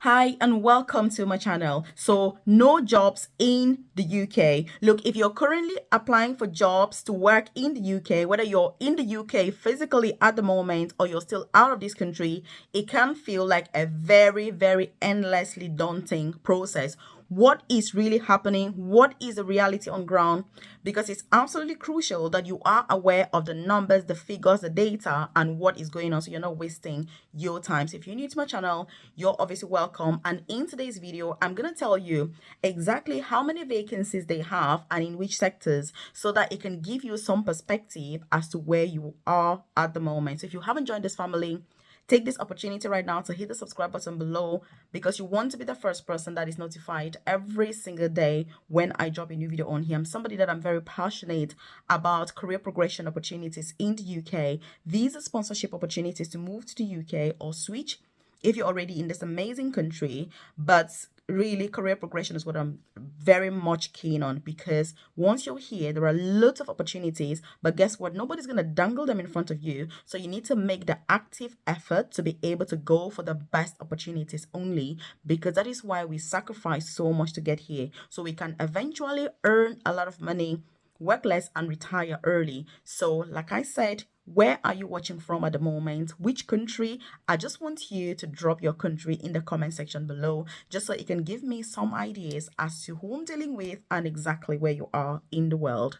Hi and welcome to my channel. So, no jobs in the UK. Look, if you're currently applying for jobs to work in the UK, whether you're in the UK physically at the moment or you're still out of this country, it can feel like a very endlessly daunting process. What is really happening? What is the reality on ground? Because it's absolutely crucial that you are aware of the numbers, the figures, the data, and what is going on so you're not wasting your time. So if you're new to my channel, you're obviously welcome. And in today's video, I'm going to tell you exactly how many vacancies they have and in which sectors so that it can give you some perspective as to where you are at the moment. So if you haven't joined this family, take this opportunity right now to hit the subscribe button below because you want to be the first person that is notified every single day when I drop a new video on here. I'm somebody that I'm very passionate about career progression opportunities in the UK, visa sponsorship opportunities to move to the UK or switch if you're already in this amazing country. But really, career progression is what I'm very much keen on because once you're here, there are lots of opportunities. But guess what? Nobody's going to dangle them in front of you. So you need to make the active effort to be able to go for the best opportunities only, because that is why we sacrifice so much to get here. So we can eventually earn a lot of money, work less, and retire early. So, like I said, where are you watching from at the moment? Which country? I just want you to drop your country in the comment section below just so it can give me some ideas as to who I'm dealing with and exactly where you are in the world.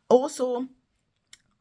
Also,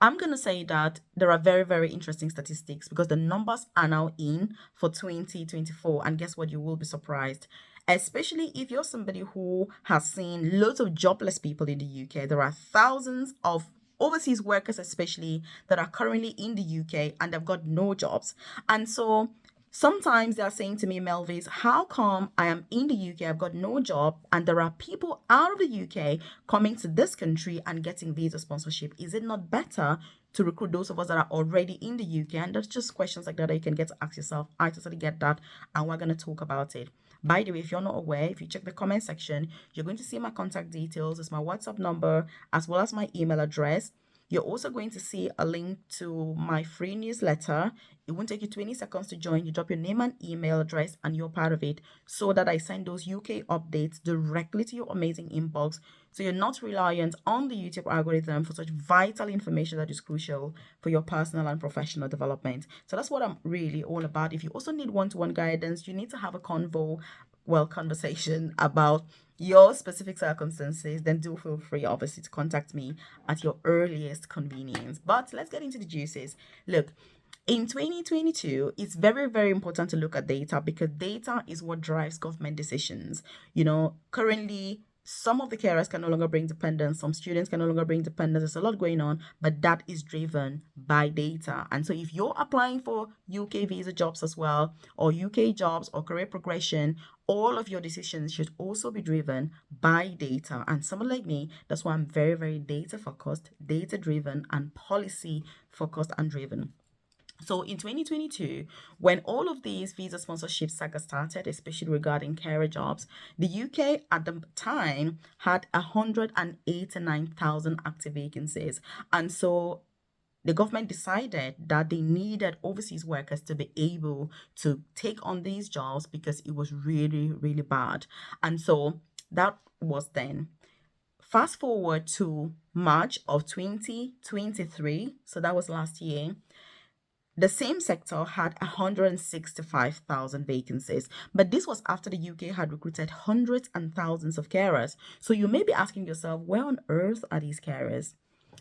I'm going to say that there are very interesting statistics because the numbers are now in for 2024. And guess what? You will be surprised. Especially if you're somebody who has seen loads of jobless people in the UK. There are thousands of overseas workers, especially, that are currently in the UK and they've got no jobs. And so sometimes they are saying to me, Melvis, how come I am in the UK, I've got no job, and there are people out of the UK coming to this country and getting visa sponsorship? Is it not better to recruit those of us that are already in the UK? And that's just questions like that you can get to ask yourself. I totally get that, and we're going to talk about it. By the way, if you're not aware, if you check the comment section, you're going to see my contact details. It's my WhatsApp number as well as my email address. You're also going to see a link to my free newsletter. It won't take you 20 seconds to join. You drop your name and email address and you're part of it so that I send those UK updates directly to your amazing inbox. So you're not reliant on the YouTube algorithm for such vital information that is crucial for your personal and professional development. So that's what I'm really all about. If you also need one-to-one guidance, you need to have a conversation about your specific circumstances, then do feel free, obviously, to contact me at your earliest convenience. But let's get into the juices. Look, in 2022, it's very important to look at data because data is what drives government decisions. Currently, some of the carers can no longer bring dependence, some students can no longer bring dependence. There's a lot going on, but that is driven by data. And so if you're applying for UK visa jobs as well, or UK jobs or career progression, all of your decisions should also be driven by data. And someone like me, that's why I'm very data focused, data driven, and policy focused and driven. So in 2022, when all of these visa sponsorship saga started, especially regarding carer jobs, the UK at the time had 189,000 active vacancies. And so the government decided that they needed overseas workers to be able to take on these jobs because it was really bad. And so that was then. Fast forward to March of 2023, so that was last year. The same sector had 165,000 vacancies, but this was after the UK had recruited hundreds and thousands of carers. So you may be asking yourself, where on earth are these carers?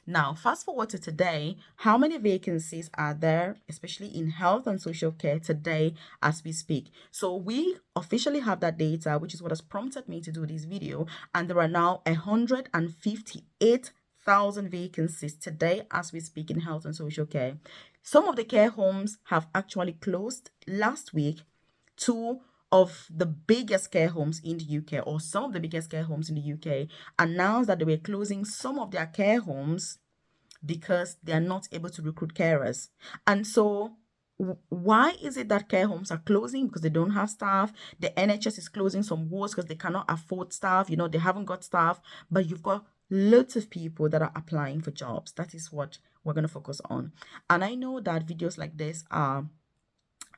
Now, fast forward to today, how many vacancies are there, especially in health and social care today as we speak? So we officially have that data, which is what has prompted me to do this video. And there are now 158,000 vacancies today as we speak in health and social care. Some of the care homes have actually closed last week. Two of the biggest care homes in the UK, or some of the biggest care homes in the UK, announced that they were closing some of their care homes because they are not able to recruit carers. And so why is it that care homes are closing? Because they don't have staff. The NHS is closing some wards because they cannot afford staff. They haven't got staff, but you've got lots of people that are applying for jobs. That is what we're going to focus on. And I know that videos like this are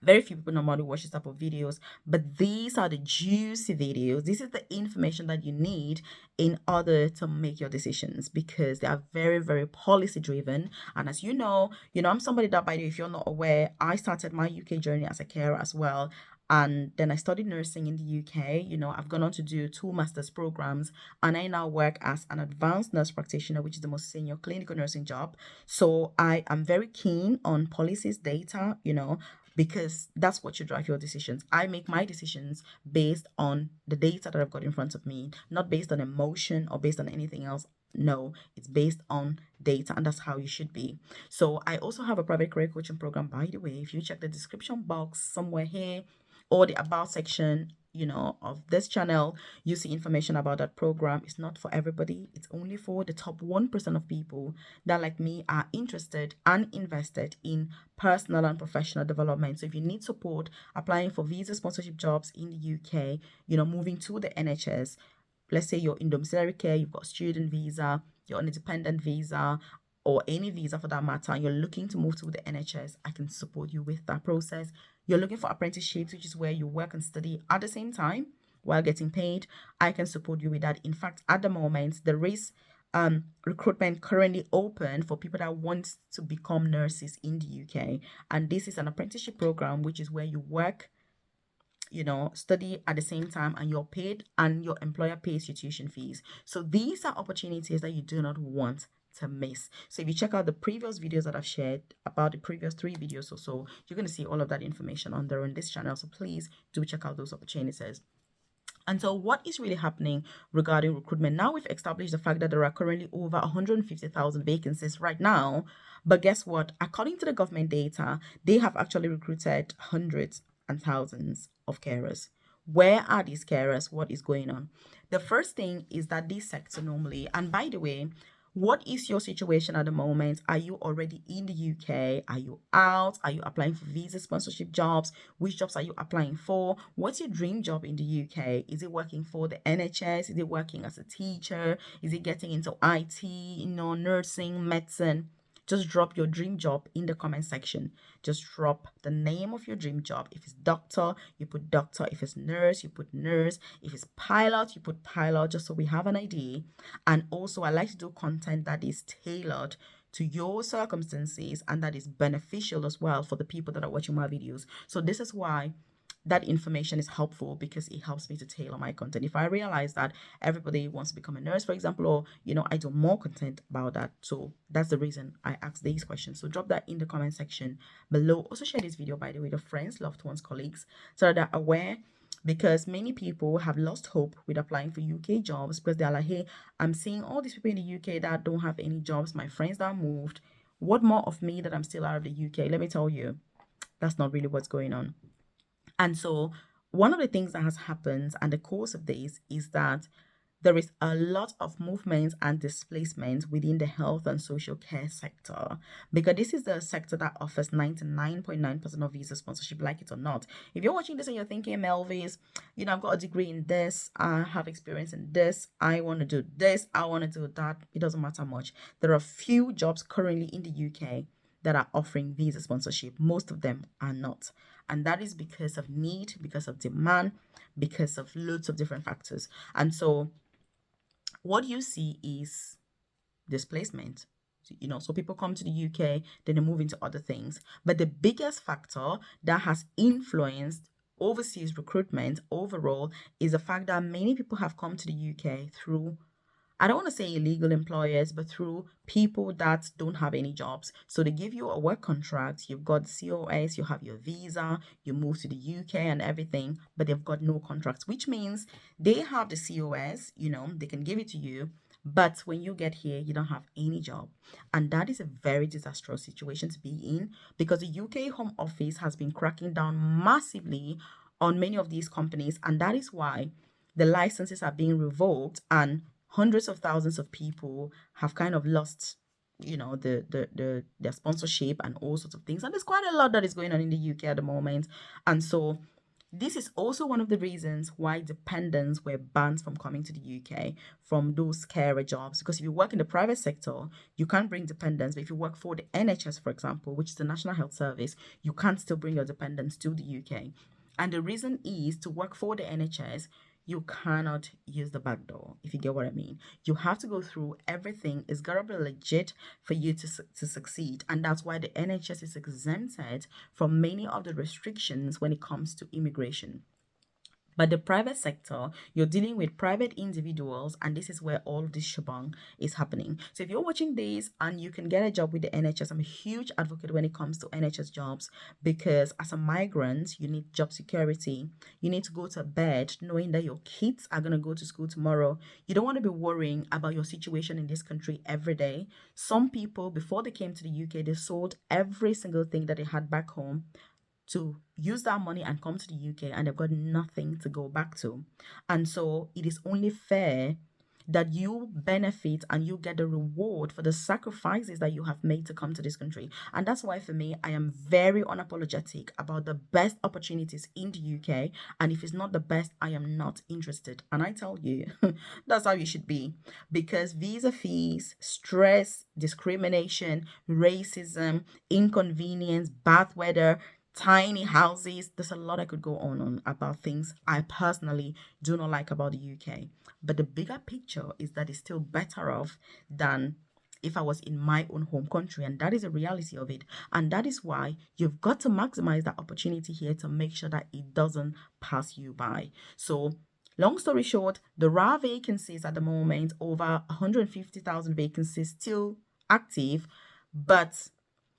Very few people normally watch this type of videos, but these are the juicy videos. This is the information that you need in order to make your decisions, because they are very, very policy driven. And as I'm somebody that, by the way, if you're not aware, I started my UK journey as a carer as well. And then I studied nursing in the UK. I've gone on to do 2 master's programs, and I now work as an advanced nurse practitioner, which is the most senior clinical nursing job. So I am very keen on policies, data, because that's what should drive your decisions. I make my decisions based on the data that I've got in front of me, not based on emotion or based on anything else. No, it's based on data, and that's how you should be. So I also have a private career coaching program, by the way. If you check the description box somewhere here or the about section, of this channel, you see information about that program. It's not for everybody. It's only for the top 1% of people that, like me, are interested and invested in personal and professional development. So if you need support applying for visa sponsorship jobs in the UK, moving to the NHS, let's say you're in domiciliary care, you've got student visa, you're on a dependent visa, or any visa for that matter, and you're looking to move to the NHS, I can support you with that process. You're looking for apprenticeships, which is where you work and study at the same time while getting paid, I can support you with that. In fact, at the moment, there is recruitment currently open for people that want to become nurses in the UK. And this is an apprenticeship program, which is where you work, study at the same time, and you're paid, and your employer pays your tuition fees. So these are opportunities that you do not want to miss. So if you check out the previous videos that I've shared, about the previous 3 videos or so, you're going to see all of that information on there on this channel. So please do check out those opportunities. And so, what is really happening regarding recruitment? Now we've established the fact that there are currently over 150,000 vacancies right now. But guess what? According to the government data, they have actually recruited hundreds and thousands of carers. Where are these carers? What is going on? The first thing is that this sector normally, and by the way, what is your situation at the moment? Are you already in the UK? Are you out? Are you applying for visa sponsorship jobs? Which jobs are you applying for? What's your dream job in the UK? Is it working for the NHS? Is it working as a teacher? Is it getting into IT, nursing, medicine? Just drop your dream job in the comment section. Just drop the name of your dream job. If it's doctor, you put doctor. If it's nurse, you put nurse. If it's pilot, you put pilot, just so we have an idea. And also, I like to do content that is tailored to your circumstances and that is beneficial as well for the people that are watching my videos. So this is why that information is helpful, because it helps me to tailor my content. If I realize that everybody wants to become a nurse, for example, or I do more content about that. So that's the reason I ask these questions. So drop that in the comment section below. Also share this video, by the way, with your friends, loved ones, colleagues, so that they're aware, because many people have lost hope with applying for UK jobs, because they're like, hey, I'm seeing all these people in the UK that don't have any jobs, my friends that moved. What more of me that I'm still out of the UK? Let me tell you, that's not really what's going on. And so, one of the things that has happened and the cause of this is that there is a lot of movement and displacement within the health and social care sector, because this is the sector that offers 99.9% of visa sponsorship, like it or not. If you're watching this and you're thinking, Melvis, I've got a degree in this, I have experience in this, I want to do this, I want to do that, it doesn't matter much. There are few jobs currently in the UK that are offering visa sponsorship. Most of them are not. And that is because of need, because of demand, because of loads of different factors. And so what you see is displacement. So people come to the UK, then they move into other things. But the biggest factor that has influenced overseas recruitment overall is the fact that many people have come to the UK through, I don't want to say illegal employers, but through people that don't have any jobs. So they give you a work contract, you've got COS, you have your visa, you move to the UK and everything, but they've got no contracts, which means they have the COS, they can give it to you, but when you get here, you don't have any job. And that is a very disastrous situation to be in, because the UK Home Office has been cracking down massively on many of these companies. And that is why the licenses are being revoked, and hundreds of thousands of people have kind of lost, their sponsorship and all sorts of things. And there's quite a lot that is going on in the UK at the moment. And so This is also one of the reasons why dependents were banned from coming to the UK from those carer jobs. Because if you work in the private sector, you can't bring dependents. But if you work for the NHS, for example, which is the National Health Service, you can't still bring your dependents to the UK. And the reason is to work for the NHS, you cannot use the back door, if you get what I mean. You have to go through everything. It's got to be legit for you to succeed. And that's why the NHS is exempted from many of the restrictions when it comes to immigration. But the private sector, you're dealing with private individuals, and this is where all this shebang is happening. So if you're watching this and you can get a job with the NHS, I'm a huge advocate when it comes to NHS jobs, because as a migrant, you need job security. You need to go to bed knowing that your kids are going to go to school tomorrow. You don't want to be worrying about your situation in this country every day. Some people, before they came to the UK, they sold every single thing that they had back home to use that money and come to the UK, and they've got nothing to go back to. And so it is only fair that you benefit and you get the reward for the sacrifices that you have made to come to this country. And that's why for me, I am very unapologetic about the best opportunities in the UK. And if it's not the best, I am not interested. And I tell you, that's how you should be. Because visa fees, stress, discrimination, racism, inconvenience, bad weather, tiny houses. There's a lot I could go on about things I personally do not like about the UK. But the bigger picture is that it's still better off than if I was in my own home country. And that is a reality of it. And that is why you've got to maximize that opportunity here to make sure that it doesn't pass you by. So, long story short, there are vacancies at the moment, over 150,000 vacancies still active, but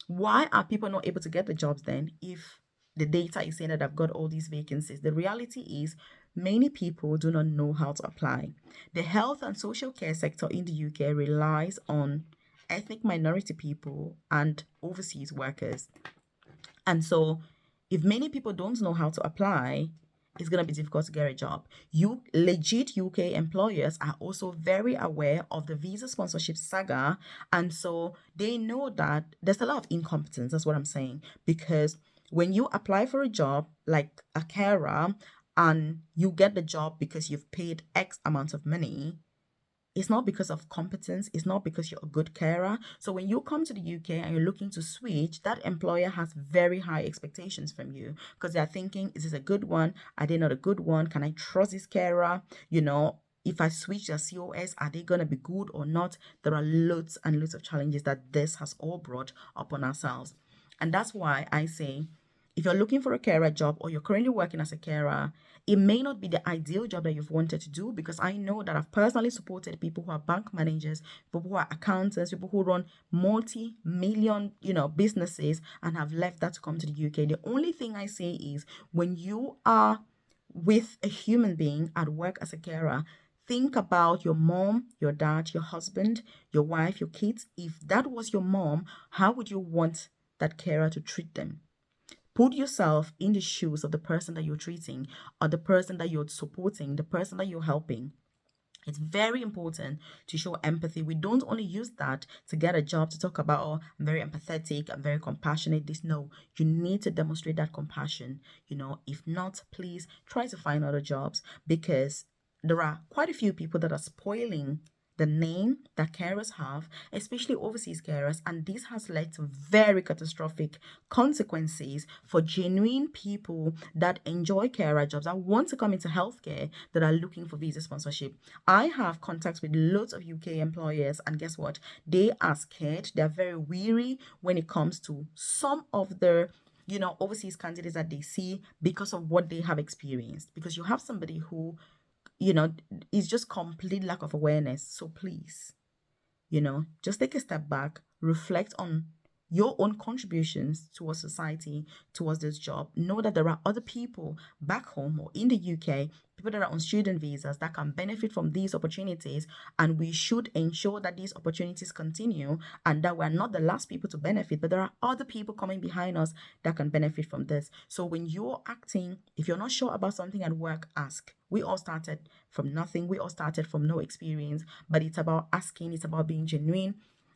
why are people not able to get the jobs then if the data is saying that I've got all these vacancies? The reality is many people do not know how to apply. The health and social care sector in the UK relies on ethnic minority people and overseas workers. And so, if many people don't know how to apply, it's going to be difficult to get a job. You legit UK employers are also very aware of the visa sponsorship saga, and so they know that there's a lot of incompetence. That's what I'm saying. Because when you apply for a job like a carer and you get the job because you've paid X amount of money, it's not because of competence. It's not because you're a good carer. So when you come to the UK and you're looking to switch, that employer has very high expectations from you because they're thinking, is this a good one? Are they not a good one? Can I trust this carer? If I switch their COS, are they going to be good or not? There are loads and loads of challenges that this has all brought upon ourselves. And that's why I say, if you're looking for a carer job or you're currently working as a carer, it may not be the ideal job that you've wanted to do, because I know that I've personally supported people who are bank managers, people who are accountants, people who run multi-million, businesses and have left that to come to the UK. The only thing I say is when you are with a human being at work as a carer, think about your mom, your dad, your husband, your wife, your kids. If that was your mom, how would you want that carer to treat them? Put yourself in the shoes of the person that you're treating, or the person that you're supporting, the person that you're helping. It's very important to show empathy. We don't only use that to get a job to talk about, oh, I'm very empathetic, I'm very compassionate. No, you need to demonstrate that compassion. If not, please try to find other jobs, because there are quite a few people that are spoiling the name that carers have, especially overseas carers, and this has led to very catastrophic consequences for genuine people that enjoy carer jobs, that want to come into healthcare, that are looking for visa sponsorship. I have contacts with lots of UK employers, and guess what? They are scared. They're very weary when it comes to some of the overseas candidates that they see because of what they have experienced. Because you have somebody who it's just complete lack of awareness. So please, just take a step back, reflect on your own contributions towards society, towards this job. Know that there are other people back home or in the UK, people that are on student visas that can benefit from these opportunities. And we should ensure that these opportunities continue and that we're not the last people to benefit, but there are other people coming behind us that can benefit from this. So when you're acting, if you're not sure about something at work, ask. We all started from nothing. We all started from no experience, but it's about asking. It's about being genuine.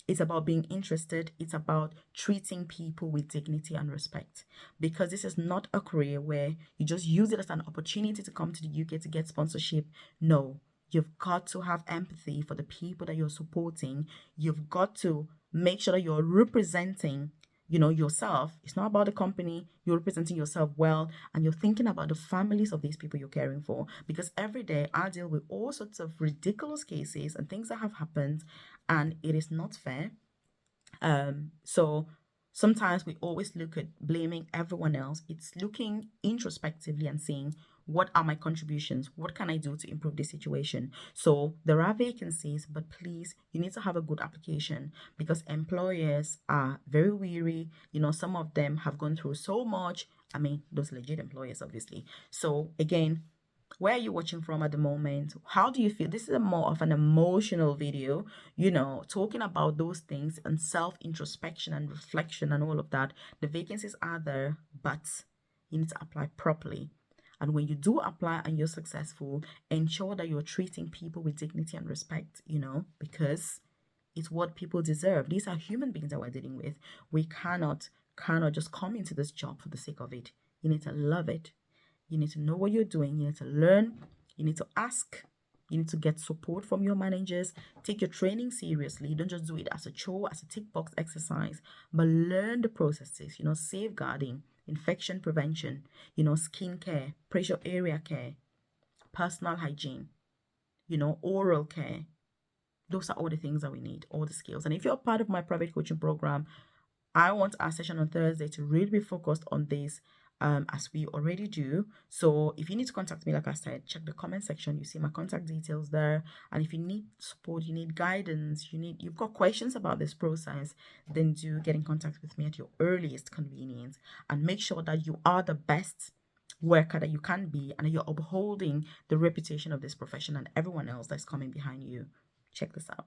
It's about being interested. It's about treating people with dignity and respect. Because this is not a career where you just use it as an opportunity to come to the UK to get sponsorship. No, you've got to have empathy for the people that you're supporting. You've got to make sure that you're representing yourself. It's not about the company. You're representing yourself well, and you're thinking about the families of these people you're caring for. Because every day I deal with all sorts of ridiculous cases and things that have happened, and it is not fair. So sometimes we always look at blaming everyone else. It's looking introspectively and saying, what are my contributions? What can I do to improve this situation? So there are vacancies, but please, you need to have a good application because employers are very weary. Some of them have gone through so much. I mean, those legit employers, obviously. So again, where are you watching from at the moment? How do you feel? This is a more of an emotional video, talking about those things and self introspection and reflection and all of that. The vacancies are there, but you need to apply properly. And when you do apply and you're successful, ensure that you're treating people with dignity and respect, because it's what people deserve. These are human beings that we're dealing with. We cannot just come into this job for the sake of it. You need to love it. You need to know what you're doing. You need to learn. You need to ask. You need to get support from your managers. Take your training seriously. Don't just do it as a chore, as a tick box exercise, but learn the processes, safeguarding, infection prevention, skin care, pressure area care, personal hygiene, oral care. Those are all the things that we need, all the skills. And if you're part of my private coaching program, I want our session on Thursday to really be focused on this, as we already do. So if you need to contact me, like I said, check the comment section. You see my contact details there. And if you need support, you need guidance, you've got questions about this process, then do get in contact with me at your earliest convenience. And make sure that you are the best worker that you can be and that you're upholding the reputation of this profession and everyone else that's coming behind you. Check this out.